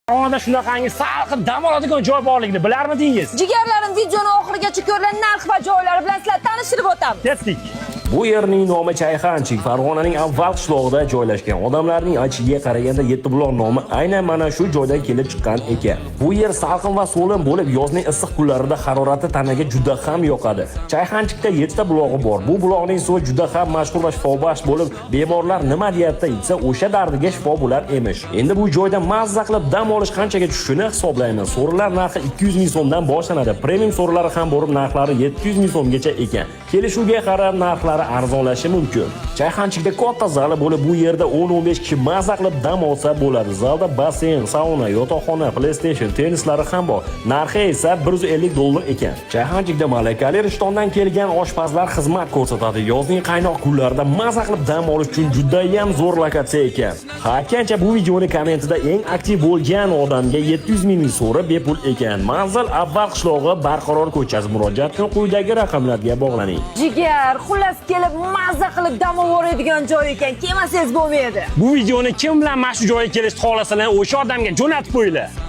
Farg'onada shunaqangi salqin dam oladigan joy borligini bilarmidingiz? Jigarlarim, videoni oxirigacha ko'rgan narx va joylari bilan sizlarni tanishtirib o'tamiz. Ketdik. Bu yerning nomi Chayxanchik, Farg'onaning avval qishlog'ida joylashgan. Odamlarning aytishiga qaraganda Yetti-buloq nomi aynan mana shu joydan kelib chiqqan ekan. Bu yer salqin va so'lim bo'lib, yozning issiq kunlarida harorati tanaga juda ham yoqadi. Chayxanchikda 7 ta bulog'i bor. Bu buloqning suvi juda ham mashhur va shifobaxsh bo'lib, bemorlar nima deyapti desa, o'sha dardiga shifo bo'lar emish. Endi bu joyda mazza qilib dam olish qanchaga tushishini hisoblaymiz. So'rilar narxi 200 ming so'mdan boshlanadi. Premium so'rilari ham borib, narxlari 700 ming so'mgacha ekan. Kelishuvga qarab narxlar arzonlashi mumkin. Chayxanchikda katta zali bo'lib, bu yerda 10-15 kishi mazza qilib dam olsa bo'ladi. Zalda basseyn, sauna, yotoqxona, PlayStation, tennislari ham bor. Narxi esa $150 ekan. Chayxanchikda malakali Rishtondan kelgan oshpazlar xizmat ko'rsatadi. Yozning qaynoq kunlarida mazza qilib dam olish uchun juda ham zo'r lokatsiya ekan. Hakkancha bu videoni kommentida eng aktiv bo'lgan odamga 700 ming so'ra bepul ekan. Manzil avval qishlog'i Barqaror ko'chasi. Murojaat uchun quyidagi raqamlarga bog'laning. Jigar, xullas kelib mazza qilib dam oladigan joy ekan. Kelmasangiz bo'lmaydi. Bu videoni kim bilan mana shu joyga kelishni xohlasalar, o'sha odamga jo'natib qo'yinglar.